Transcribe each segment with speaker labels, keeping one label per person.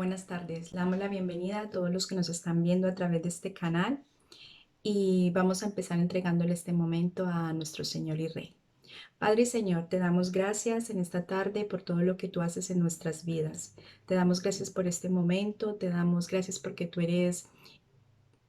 Speaker 1: buenas tardes. Le damos la bienvenida a todos los que nos están viendo a través de este canal y vamos a empezar entregándole este momento a nuestro Señor y Rey. Padre y Señor, te damos gracias en esta tarde por todo lo que tú haces en nuestras vidas. Te damos gracias por este momento, te damos gracias porque tú eres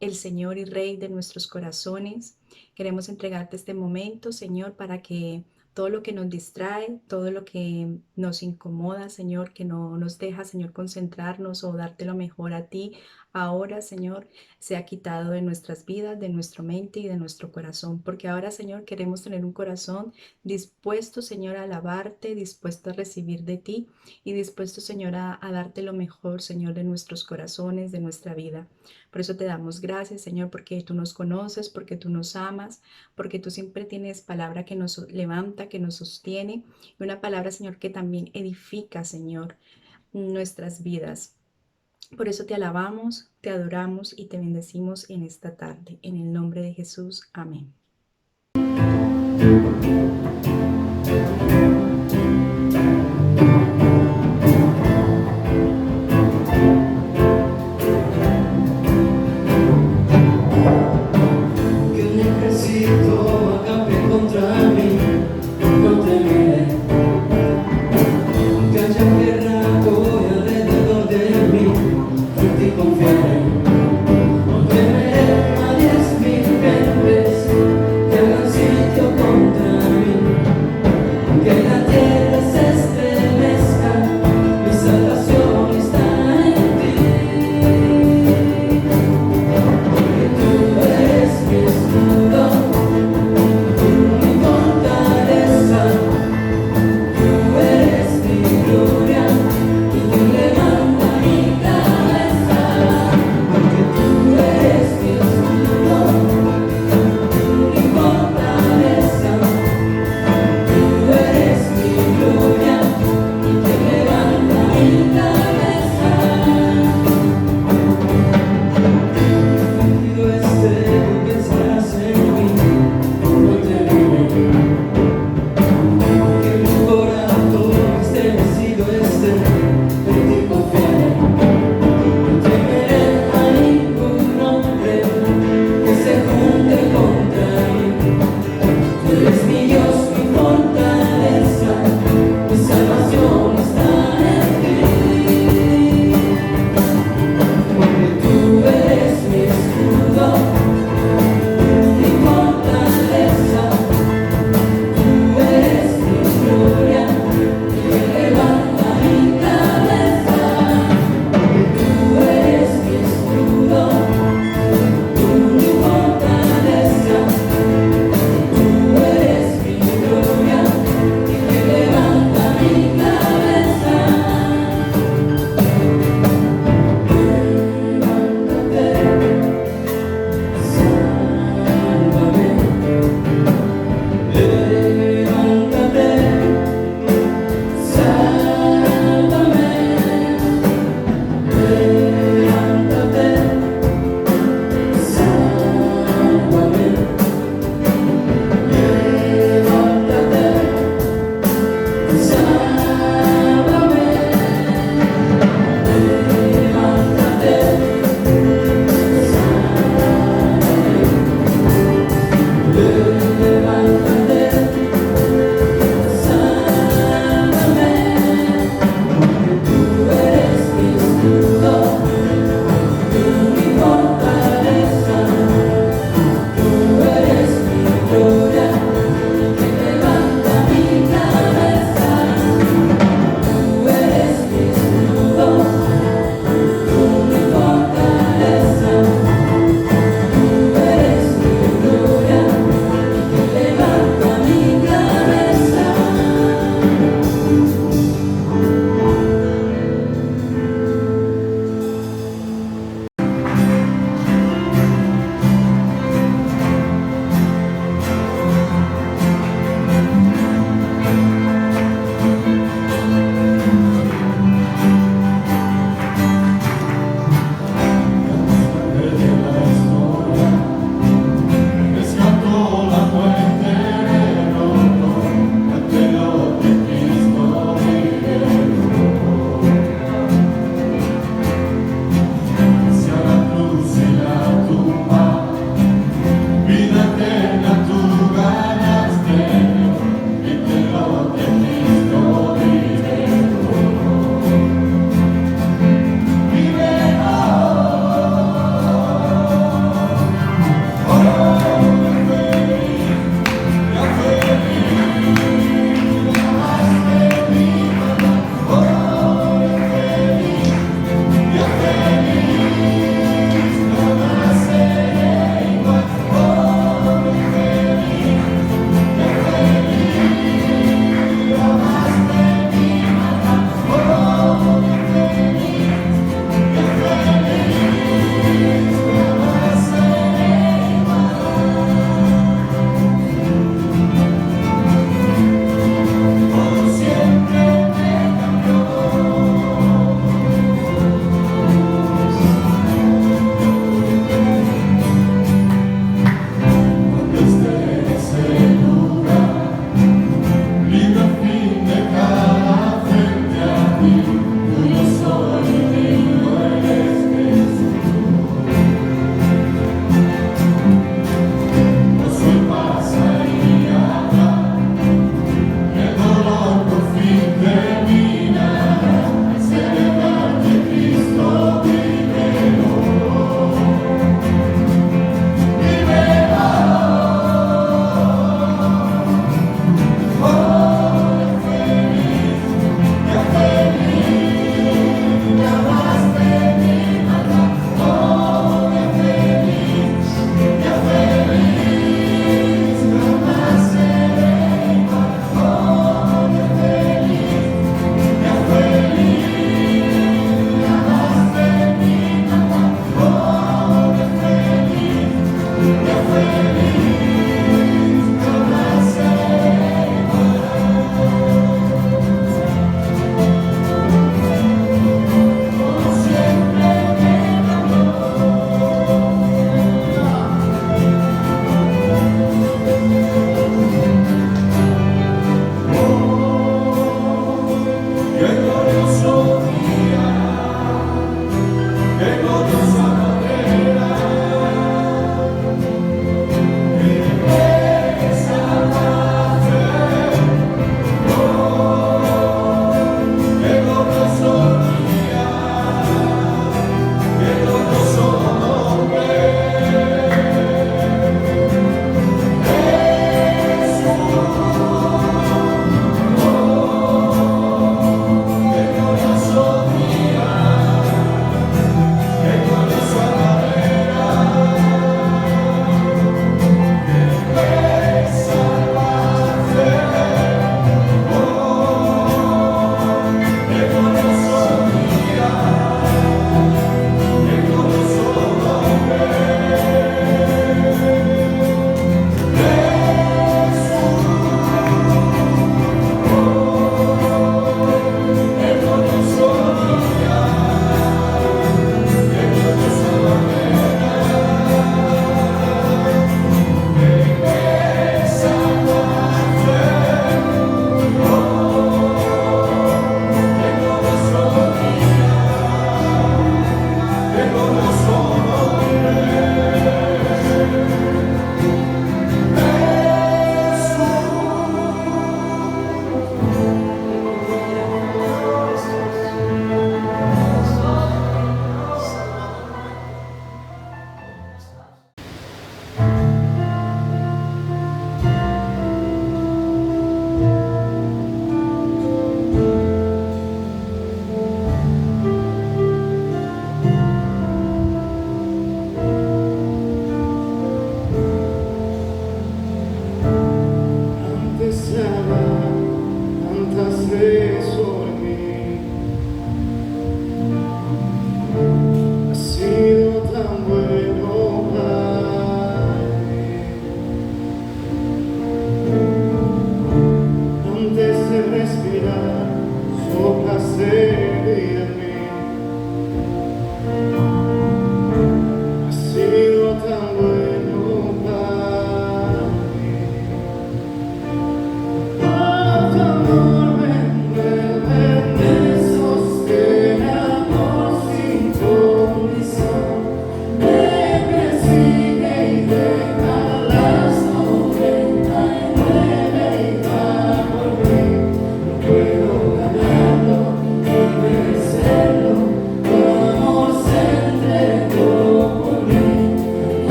Speaker 1: el Señor y Rey de nuestros corazones. Queremos entregarte este momento, Señor, para que todo lo que nos distrae, todo lo que nos incomoda, Señor, que no nos deja, Señor, concentrarnos o darte lo mejor a ti, ahora, Señor, sea quitado de nuestras vidas, de nuestra mente y de nuestro corazón. Porque ahora, Señor, queremos tener un corazón dispuesto, Señor, a alabarte, dispuesto a recibir de ti y dispuesto, Señor, a darte lo mejor, Señor, de nuestros corazones, de nuestra vida. Por eso te damos gracias, Señor, porque tú nos conoces, porque tú nos amas, porque tú siempre tienes palabra que nos levanta, que nos sostiene, y una palabra, Señor, que también edifica, Señor, nuestras vidas. Por eso te alabamos, te adoramos y te bendecimos en esta tarde. En el nombre de Jesús. Amén.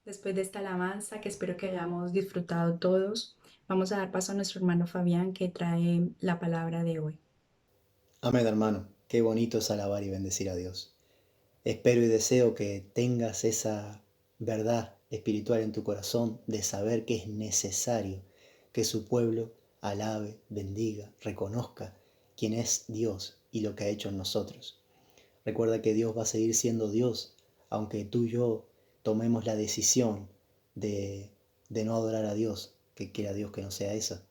Speaker 1: Después de esta alabanza que espero que hayamos disfrutado todos, vamos a dar paso a nuestro hermano Fabián que trae la palabra de hoy.
Speaker 2: Amén, hermano. Qué bonito es alabar y bendecir a Dios. Espero y deseo que tengas esa verdad espiritual en tu corazón de saber que es necesario que su pueblo alabe, bendiga, reconozca quién es Dios y lo que ha hecho en nosotros. Recuerda que Dios va a seguir siendo Dios, aunque tú y yo tomemos la decisión de, de no adorar a Dios, que quiera Dios que no sea esa.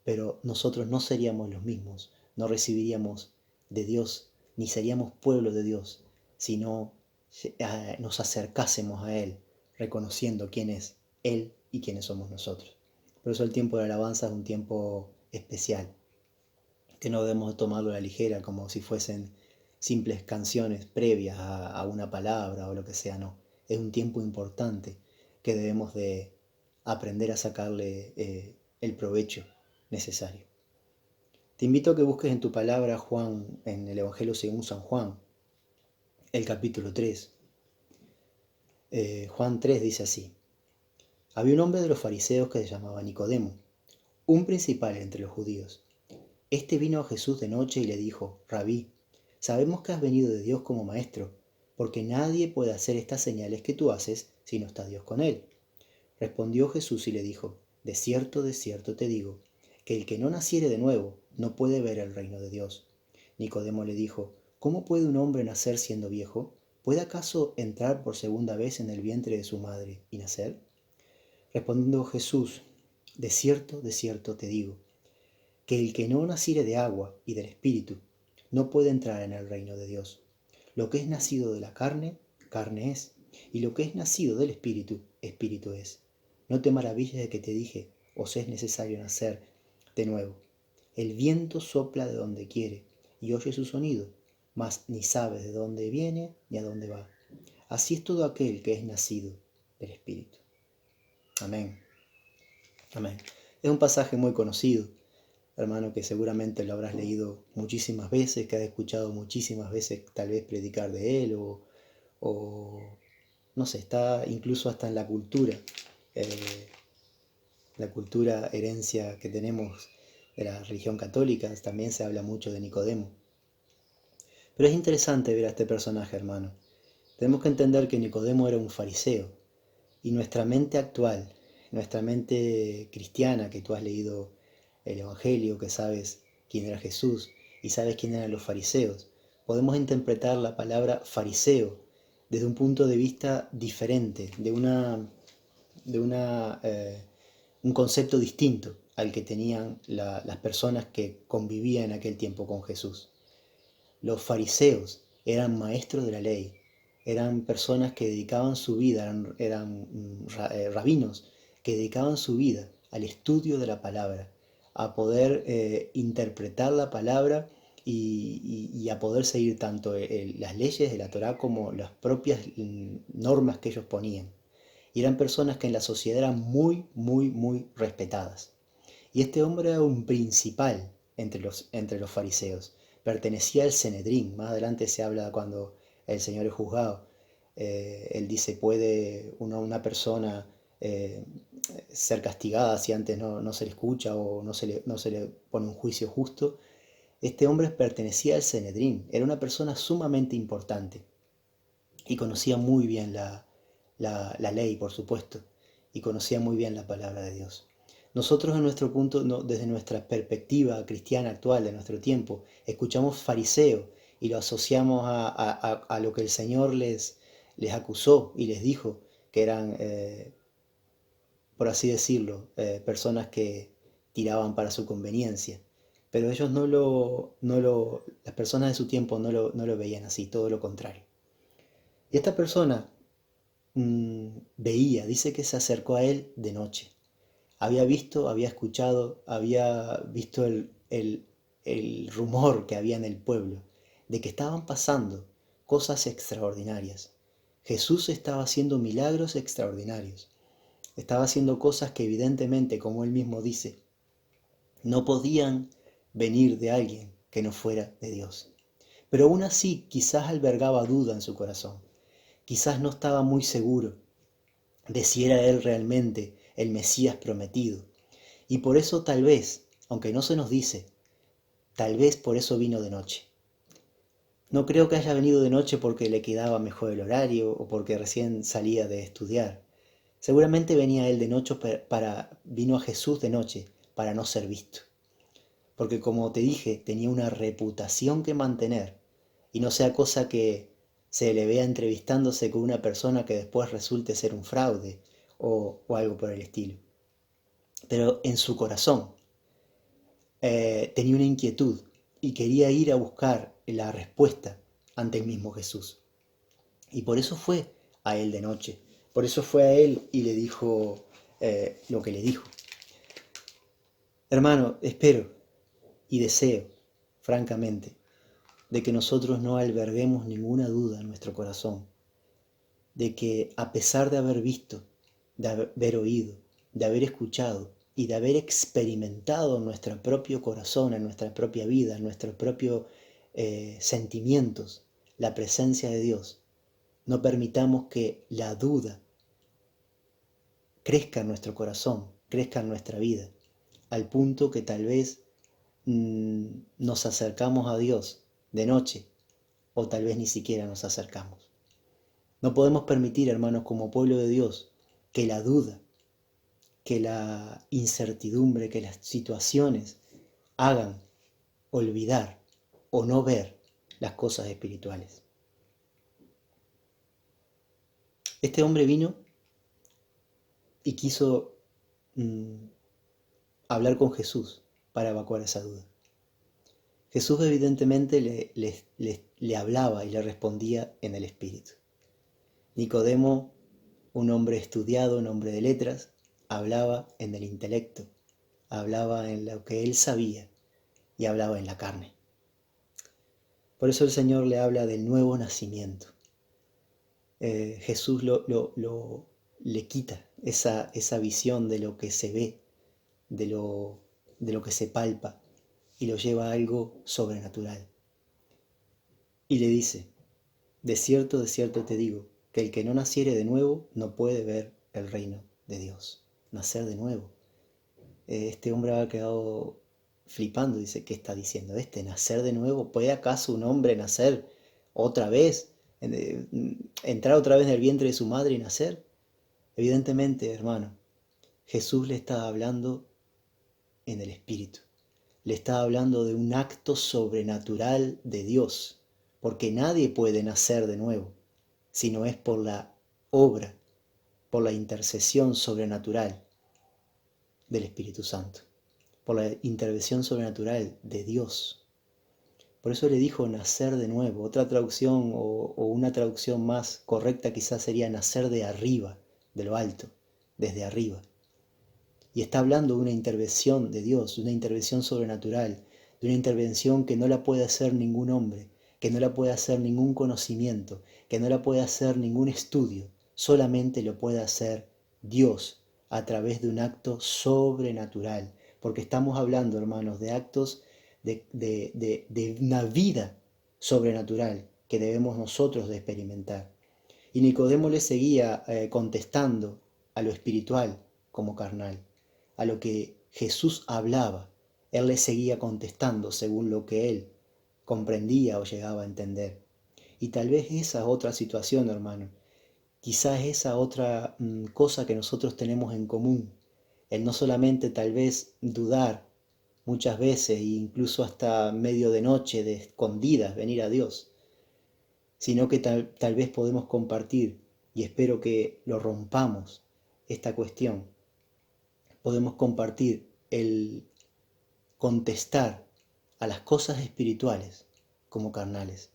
Speaker 2: Pero nosotros no seríamos los mismos, no recibiríamos de Dios, ni seríamos pueblo de Dios, si no nos acercásemos a Él, reconociendo quién es Él y quiénes somos nosotros. Por eso el tiempo de la alabanza es un tiempo especial, que no debemos tomarlo a la ligera como si fuesen simples canciones previas a una palabra o lo que sea, no. Es un tiempo importante que debemos de aprender a sacarle el provecho necesario. Te invito a que busques en tu palabra Juan, en el Evangelio según San Juan, el capítulo 3. Juan 3 dice así: había un hombre de los fariseos que se llamaba Nicodemo, un principal entre los judíos. Este vino a Jesús de noche y le dijo: Rabí, sabemos que has venido de Dios como maestro, porque nadie puede hacer estas señales que tú haces si no está Dios con él. Respondió Jesús y le dijo: de cierto te digo, que el que no naciere de nuevo no puede ver el reino de Dios. Nicodemo le dijo: ¿cómo puede un hombre nacer siendo viejo? ¿Puede acaso entrar por segunda vez en el vientre de su madre y nacer? Respondiendo Jesús: de cierto te digo, que el que no naciere de agua y del Espíritu no puede entrar en el reino de Dios. Lo que es nacido de la carne, carne es, y lo que es nacido del Espíritu, Espíritu es. No te maravilles de que te dije: os es necesario nacer de nuevo. El viento sopla de donde quiere y oye su sonido, mas ni sabes de dónde viene ni a dónde va. Así es todo aquel que es nacido del Espíritu. Amén. Amén. Es un pasaje muy conocido, hermano, que seguramente lo habrás leído muchísimas veces, que has escuchado muchísimas veces tal vez predicar de él o no sé, está incluso hasta en la cultura herencia que tenemos de la religión católica, también se habla mucho de Nicodemo. Pero es interesante ver a este personaje, hermano. Tenemos que entender que Nicodemo era un fariseo y nuestra mente actual, nuestra mente cristiana, que tú has leído el Evangelio, que sabes quién era Jesús y sabes quién eran los fariseos, podemos interpretar la palabra fariseo desde un punto de vista diferente, de un concepto distinto al que tenían las personas que convivían en aquel tiempo con Jesús. Los fariseos eran maestros de la ley, eran personas que dedicaban su vida, eran rabinos que dedicaban su vida al estudio de la palabra, a poder interpretar la palabra y a poder seguir tanto las leyes de la Torá como las propias normas que ellos ponían. Y eran personas que en la sociedad eran muy respetadas. Y este hombre era un principal entre los fariseos. Pertenecía al Sanedrín. Más adelante se habla cuando el Señor es juzgado. Él dice: ¿puede una persona ser castigada si antes no se le escucha o no se le pone un juicio justo? Este hombre pertenecía al Sanedrín. Era una persona sumamente importante y conocía muy bien la ley, por supuesto, y conocía muy bien la palabra de Dios. Nosotros en nuestro punto, desde nuestra perspectiva cristiana actual de nuestro tiempo, escuchamos fariseo y lo asociamos a lo que el Señor les acusó y les dijo, que eran, por así decirlo, personas que tiraban para su conveniencia. Pero ellos las personas de su tiempo no lo veían así, todo lo contrario. Y esta persona dice que se acercó a él de noche. Había visto, había escuchado, había visto el rumor que había en el pueblo de que estaban pasando cosas extraordinarias. Jesús estaba haciendo milagros extraordinarios. Estaba haciendo cosas que evidentemente, como él mismo dice, no podían venir de alguien que no fuera de Dios. Pero aún así quizás albergaba duda en su corazón. Quizás no estaba muy seguro de si era él realmente el Mesías prometido. Y por eso tal vez, aunque no se nos dice, tal vez por eso vino de noche. No creo que haya venido de noche porque le quedaba mejor el horario o porque recién salía de estudiar. Seguramente venía él de noche vino a Jesús de noche para no ser visto. Porque como te dije, tenía una reputación que mantener y no sea cosa que se le vea entrevistándose con una persona que después resulte ser un fraude o algo por el estilo. Pero en su corazón tenía una inquietud y quería ir a buscar la respuesta ante el mismo Jesús. Y por eso fue a él de noche. Por eso fue a él y le dijo lo que le dijo. Hermano, espero y deseo, francamente, de que nosotros no alberguemos ninguna duda en nuestro corazón, de que a pesar de haber visto, de haber oído, de haber escuchado y de haber experimentado en nuestro propio corazón, en nuestra propia vida, en nuestros propios sentimientos, la presencia de Dios, no permitamos que la duda crezca en nuestro corazón, crezca en nuestra vida, al punto que tal vez nos acercamos a Dios de noche o tal vez ni siquiera nos acercamos. No podemos permitir, hermanos, como pueblo de Dios, que la duda, que la incertidumbre, que las situaciones hagan olvidar o no ver las cosas espirituales. Este hombre vino y quiso hablar con Jesús para evacuar esa duda. Jesús evidentemente le hablaba y le respondía en el Espíritu. Nicodemo, un hombre estudiado, un hombre de letras, hablaba en el intelecto, hablaba en lo que él sabía y hablaba en la carne. Por eso el Señor le habla del nuevo nacimiento. Jesús le quita esa visión de lo que se ve, de lo que se palpa, y lo lleva a algo sobrenatural. Y le dice, de cierto te digo, que el que no naciere de nuevo no puede ver el reino de Dios. Nacer de nuevo. Este hombre ha quedado flipando, dice, ¿qué está diciendo este? ¿Nacer de nuevo? ¿Puede acaso un hombre nacer otra vez? ¿Entrar otra vez en el vientre de su madre y nacer? Evidentemente, hermano, Jesús le está hablando en el Espíritu. Le está hablando de un acto sobrenatural de Dios, porque nadie puede nacer de nuevo, si no es por la obra, por la intercesión sobrenatural del Espíritu Santo, por la intervención sobrenatural de Dios. Por eso le dijo nacer de nuevo. Otra traducción o una traducción más correcta quizás sería nacer de arriba, de lo alto, desde arriba. Y está hablando de una intervención de Dios, de una intervención sobrenatural, de una intervención que no la puede hacer ningún hombre, que no la puede hacer ningún conocimiento, que no la puede hacer ningún estudio, solamente lo puede hacer Dios a través de un acto sobrenatural, porque estamos hablando, hermanos, de actos de una vida sobrenatural que debemos nosotros de experimentar. Y Nicodemo le seguía contestando a lo espiritual como carnal, a lo que Jesús hablaba. Él le seguía contestando según lo que él comprendía o llegaba a entender. Y tal vez esa otra situación, hermano, quizás esa otra cosa que nosotros tenemos en común, el no solamente tal vez dudar muchas veces e incluso hasta medio de noche, de escondidas, venir a Dios, sino que tal vez podemos compartir, y espero que lo rompamos, esta cuestión. Podemos compartir el contestar a las cosas espirituales como carnales,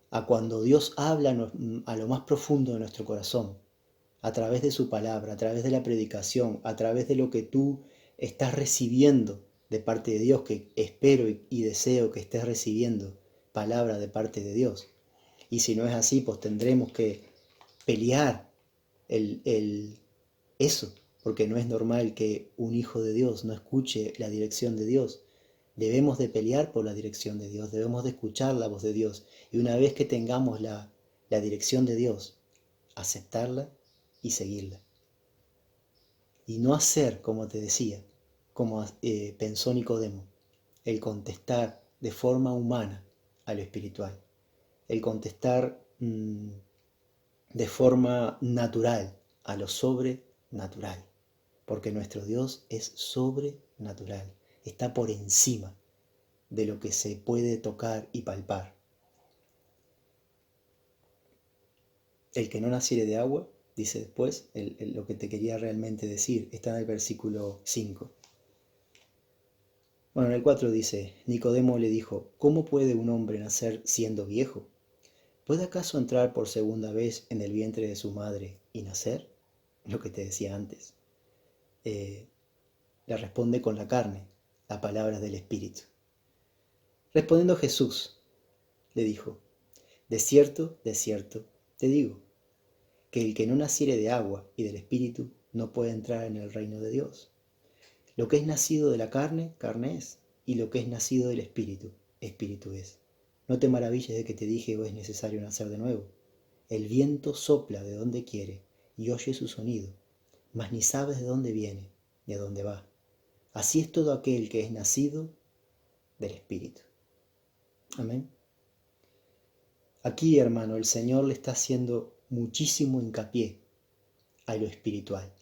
Speaker 2: a cuando Dios habla a lo más profundo de nuestro corazón, a través de su palabra, a través de la predicación, a través de lo que tú estás recibiendo de parte de Dios, que espero y deseo que estés recibiendo palabra de parte de Dios. Y si no es así, pues tendremos que pelear eso, porque no es normal que un hijo de Dios no escuche la dirección de Dios. Debemos de pelear por la dirección de Dios, debemos de escuchar la voz de Dios. Y una vez que tengamos la dirección de Dios, aceptarla y seguirla. Y no hacer, como te decía, como pensó Nicodemo, el contestar de forma humana a lo espiritual, el contestar de forma natural a lo sobrenatural, porque nuestro Dios es sobrenatural, está por encima de lo que se puede tocar y palpar. El que no naciere de agua, dice después, lo que te quería realmente decir, está en el versículo 5. Bueno, en el 4 dice, Nicodemo le dijo, ¿cómo puede un hombre nacer siendo viejo? ¿Puede acaso entrar por segunda vez en el vientre de su madre y nacer? Lo que te decía antes. Le responde con la carne, la palabra del Espíritu. Respondiendo Jesús, le dijo, de cierto, te digo, que el que no naciere de agua y del Espíritu no puede entrar en el reino de Dios. Lo que es nacido de la carne, carne es, y lo que es nacido del Espíritu, Espíritu es. No te maravilles de que te dije o es necesario nacer de nuevo. El viento sopla de donde quiere y oye su sonido, mas ni sabes de dónde viene ni a dónde va. Así es todo aquel que es nacido del Espíritu. Amén. Aquí, hermano, el Señor le está haciendo muchísimo hincapié a lo espiritual.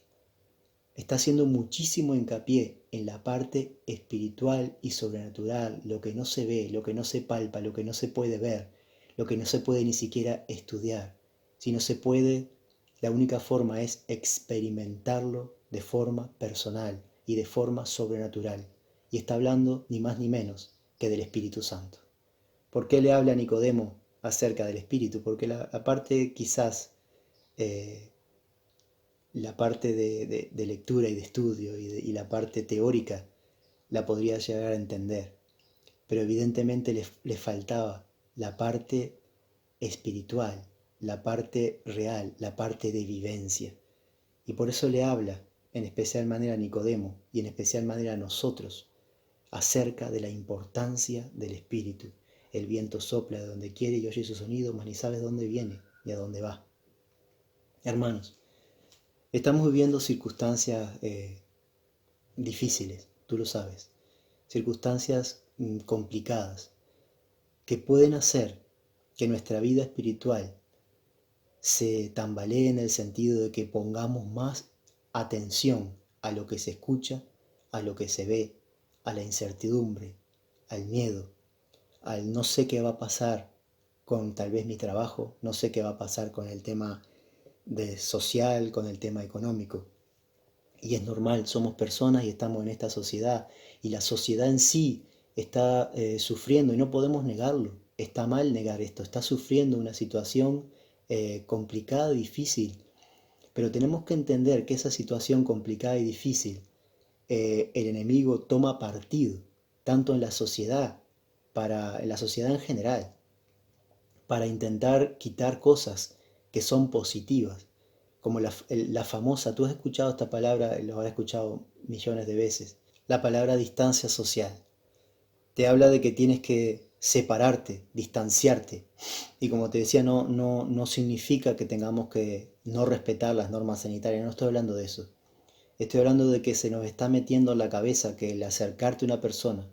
Speaker 2: Está haciendo muchísimo hincapié en la parte espiritual y sobrenatural, lo que no se ve, lo que no se palpa, lo que no se puede ver, lo que no se puede ni siquiera estudiar. Si no se puede, la única forma es experimentarlo de forma personal y de forma sobrenatural. Y está hablando ni más ni menos que del Espíritu Santo. ¿Por qué le habla a Nicodemo acerca del Espíritu? Porque la parte quizás la parte de lectura y de estudio y la parte teórica la podría llegar a entender, pero evidentemente le faltaba la parte espiritual, la parte real, la parte de vivencia. Y por eso le habla en especial manera a Nicodemo y en especial manera a nosotros acerca de la importancia del Espíritu. El viento sopla de donde quiere y oye su sonido, mas ni sabes dónde viene ni a dónde va. Hermanos, estamos viviendo circunstancias difíciles, tú lo sabes, circunstancias complicadas que pueden hacer que nuestra vida espiritual se tambalee en el sentido de que pongamos más atención a lo que se escucha, a lo que se ve, a la incertidumbre, al miedo, al no sé qué va a pasar con tal vez mi trabajo, no sé qué va a pasar con el tema social, con el tema económico. Y es normal, somos personas y estamos en esta sociedad. Y la sociedad en sí está sufriendo y no podemos negarlo. Está mal negar esto, está sufriendo una situación complicada y difícil. Pero tenemos que entender que esa situación complicada y difícil, el enemigo toma partido, tanto en la sociedad, en la sociedad en general, para intentar quitar cosas que son positivas, como la famosa, tú has escuchado esta palabra, lo has escuchado millones de veces, la palabra distancia social. Te habla de que tienes que separarte, distanciarte. Y como te decía, no significa que tengamos que no respetar las normas sanitarias, no estoy hablando de eso. Estoy hablando de que se nos está metiendo en la cabeza que el acercarte a una persona,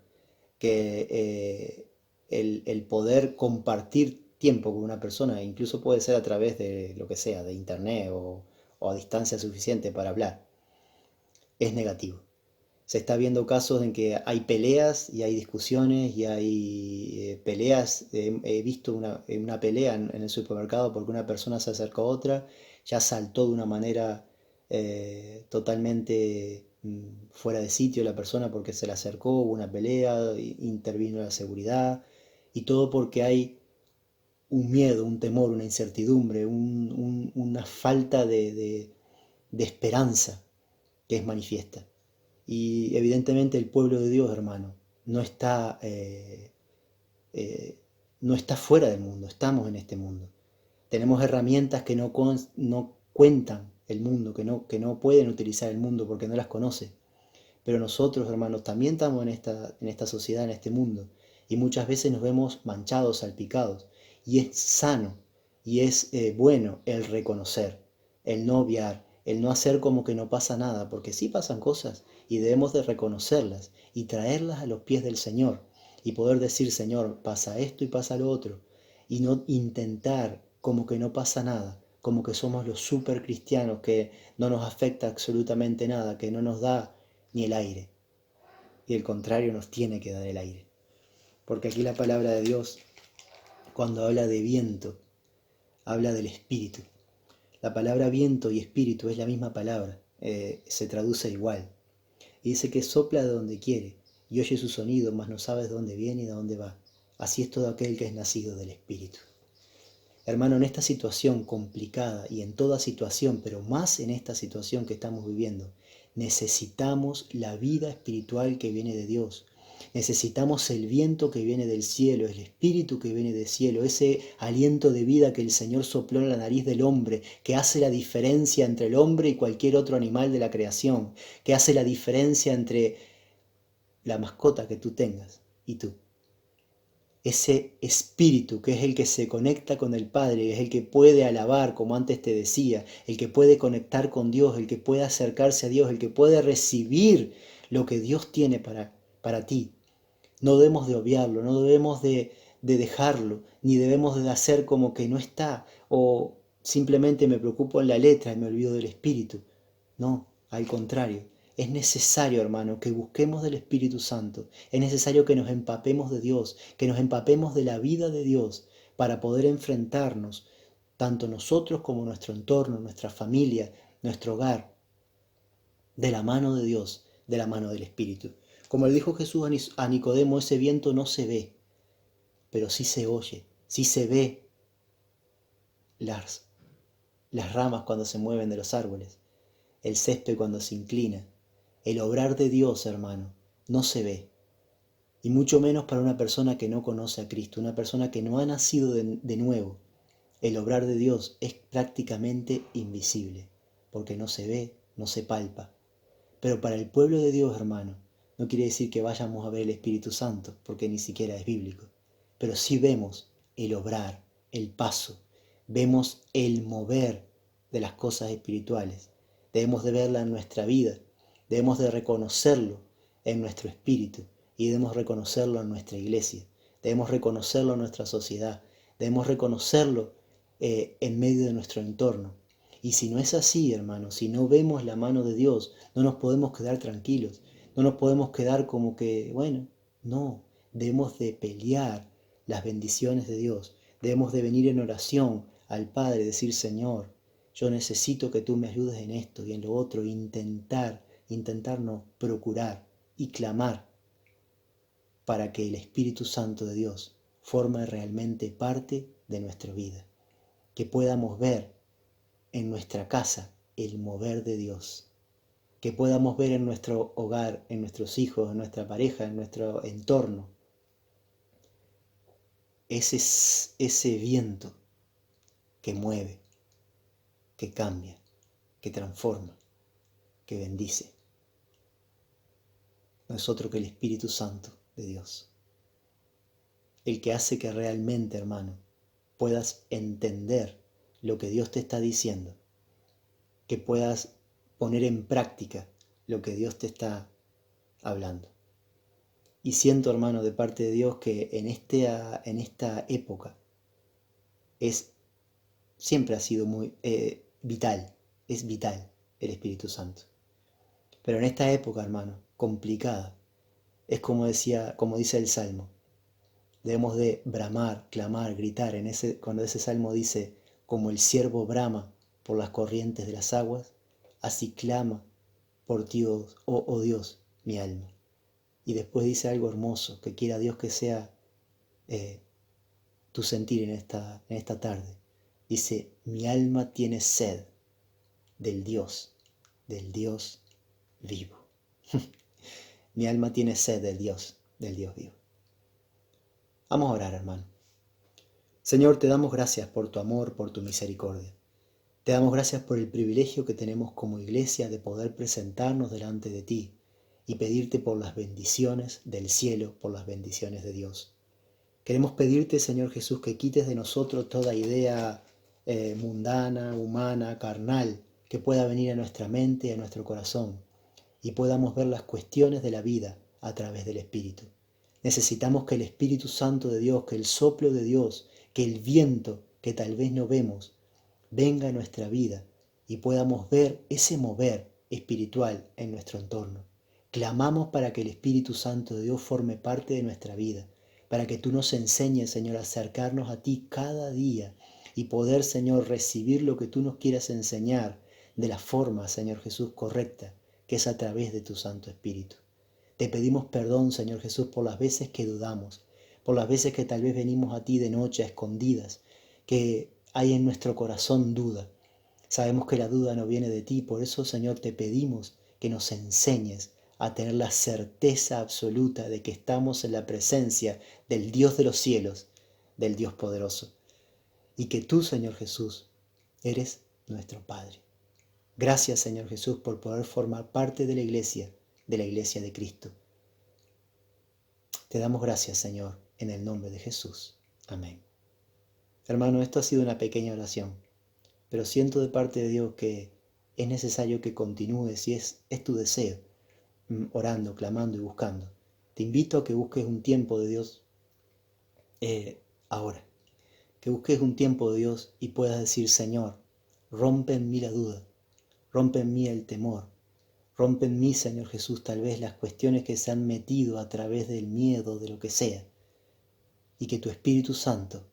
Speaker 2: que el poder compartir tiempo con una persona, incluso puede ser a través de lo que sea, de internet o a distancia suficiente para hablar, es negativo. Se está viendo casos en que hay peleas y hay discusiones y hay peleas. He visto una pelea en el supermercado porque una persona se acercó a otra, ya saltó de una manera totalmente fuera de sitio la persona porque se le acercó, hubo una pelea, intervino la seguridad y todo porque hay un miedo, un temor, una incertidumbre, una falta de esperanza que es manifiesta. Y evidentemente el pueblo de Dios, hermano, no está, no está fuera del mundo, estamos en este mundo. Tenemos herramientas que no cuentan el mundo, que no pueden utilizar el mundo porque no las conoce. Pero nosotros, hermanos, también estamos en esta sociedad, en este mundo. Y muchas veces nos vemos manchados, salpicados. Y es sano y es bueno el reconocer el no obviar, el no hacer como que no pasa nada, porque sí pasan cosas y debemos de reconocerlas y traerlas a los pies del Señor y poder decir, Señor, pasa esto y pasa lo otro, y no intentar como que no pasa nada, como que somos los super cristianos, que no nos afecta absolutamente nada, que no nos da ni el aire. Y al contrario, nos tiene que dar el aire. Porque aquí la palabra de Dios, cuando habla de viento, habla del espíritu. La palabra viento y espíritu es la misma palabra, se traduce igual. Y dice que sopla de donde quiere y oye su sonido, mas no sabes de dónde viene y de dónde va. Así es todo aquel que es nacido del espíritu. Hermano, en esta situación complicada y en toda situación, pero más en esta situación que estamos viviendo, necesitamos la vida espiritual que viene de Dios. Necesitamos el viento que viene del cielo, el espíritu que viene del cielo, ese aliento de vida que el Señor sopló en la nariz del hombre, que hace la diferencia entre el hombre y cualquier otro animal de la creación, que hace la diferencia entre la mascota que tú tengas y tú. Ese espíritu que es el que se conecta con el Padre, es el que puede alabar, como antes te decía, el que puede conectar con Dios, el que puede acercarse a Dios, el que puede recibir lo que Dios tiene para ti. No debemos de obviarlo, no debemos de dejarlo, ni debemos de hacer como que no está, o simplemente me preocupo en la letra y me olvido del espíritu. No, al contrario. Es necesario, hermano, que busquemos del Espíritu Santo. Es necesario que nos empapemos de Dios, que nos empapemos de la vida de Dios para poder enfrentarnos, tanto nosotros como nuestro entorno, nuestra familia, nuestro hogar, de la mano de Dios, de la mano del Espíritu. Como le dijo Jesús a Nicodemo, ese viento no se ve, pero sí se oye, sí se ve las ramas cuando se mueven de los árboles, el césped cuando se inclina. El obrar de Dios, hermano, no se ve, y mucho menos para una persona que no conoce a Cristo, una persona que no ha nacido de nuevo. El obrar de Dios es prácticamente invisible, porque no se ve, no se palpa. Pero para el pueblo de Dios, hermano, no quiere decir que vayamos a ver el Espíritu Santo, porque ni siquiera es bíblico. Pero sí vemos el obrar, el paso, vemos el mover de las cosas espirituales. Debemos de verla en nuestra vida, debemos de reconocerlo en nuestro espíritu y debemos reconocerlo en nuestra iglesia, debemos reconocerlo en nuestra sociedad, debemos reconocerlo en medio de nuestro entorno. Y si no es así, hermano, si no vemos la mano de Dios, no nos podemos quedar tranquilos, no nos podemos quedar como que, bueno, no, debemos de pelear las bendiciones de Dios, debemos de venir en oración al Padre, decir, Señor, yo necesito que tú me ayudes en esto y en lo otro, intentar no, procurar y clamar para que el Espíritu Santo de Dios forme realmente parte de nuestra vida, que podamos ver en nuestra casa el mover de Dios, que podamos ver en nuestro hogar, en nuestros hijos, en nuestra pareja, en nuestro entorno, ese viento que mueve, que cambia, que transforma, que bendice. No es otro que el Espíritu Santo de Dios, el que hace que realmente, hermano, puedas entender lo que Dios te está diciendo, que puedas poner en práctica lo que Dios te está hablando. Y siento, hermano, de parte de Dios que en esta época siempre ha sido muy vital, es vital el Espíritu Santo. Pero en esta época, hermano, complicada, es como dice el Salmo, debemos de bramar, clamar, gritar. Cuando ese Salmo dice, como el ciervo brama por las corrientes de las aguas, así clama por ti, oh Dios, mi alma. Y después dice algo hermoso, que quiera Dios que sea tu sentir en esta tarde. Dice, mi alma tiene sed del Dios vivo. Mi alma tiene sed del Dios vivo. Vamos a orar, hermano. Señor, te damos gracias por tu amor, por tu misericordia. Te damos gracias por el privilegio que tenemos como iglesia de poder presentarnos delante de ti y pedirte por las bendiciones del cielo, por las bendiciones de Dios. Queremos pedirte, Señor Jesús, que quites de nosotros toda idea mundana, humana, carnal, que pueda venir a nuestra mente y a nuestro corazón y podamos ver las cuestiones de la vida a través del Espíritu. Necesitamos que el Espíritu Santo de Dios, que el soplo de Dios, que el viento que tal vez no vemos, venga a nuestra vida y podamos ver ese mover espiritual en nuestro entorno. Clamamos para que el Espíritu Santo de Dios forme parte de nuestra vida, para que tú nos enseñes, Señor, a acercarnos a ti cada día y poder, Señor, recibir lo que tú nos quieras enseñar de la forma, Señor Jesús, correcta, que es a través de tu Santo Espíritu. Te pedimos perdón, Señor Jesús, por las veces que dudamos, por las veces que tal vez venimos a ti de noche a escondidas, que hay en nuestro corazón duda. Sabemos que la duda no viene de ti, por eso, Señor, te pedimos que nos enseñes a tener la certeza absoluta de que estamos en la presencia del Dios de los cielos, del Dios poderoso, y que tú, Señor Jesús, eres nuestro Padre. Gracias, Señor Jesús, por poder formar parte de la iglesia de Cristo. Te damos gracias, Señor, en el nombre de Jesús. Amén. Hermano, esto ha sido una pequeña oración, pero siento de parte de Dios que es necesario que continúes y es tu deseo, orando, clamando y buscando. Te invito a que busques un tiempo de Dios ahora, que busques un tiempo de Dios y puedas decir, Señor, rompe en mí la duda, rompe en mí el temor, rompe en mí, Señor Jesús, tal vez las cuestiones que se han metido a través del miedo, de lo que sea, y que tu Espíritu Santo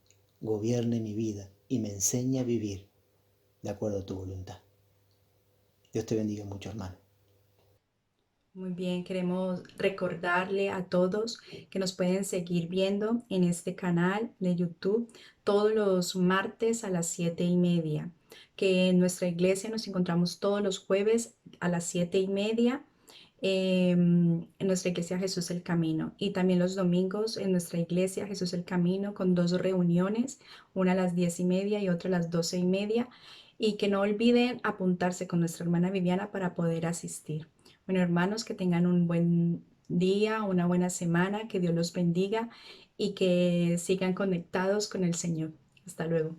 Speaker 2: gobierne mi vida y me enseñe a vivir de acuerdo a tu voluntad. Dios te bendiga mucho, hermano.
Speaker 1: Muy bien, queremos recordarle a todos que nos pueden seguir viendo en este canal de YouTube todos los martes a las 7:30, que en nuestra iglesia nos encontramos todos los jueves a las 7:30 en nuestra iglesia Jesús el Camino, y también los domingos en nuestra iglesia Jesús el Camino con dos reuniones, una a las 10:30 y otra a las 12:30, y que no olviden apuntarse con nuestra hermana Viviana para poder asistir. Bueno, hermanos, que tengan un buen día, una buena semana, que Dios los bendiga y que sigan conectados con el Señor. Hasta luego.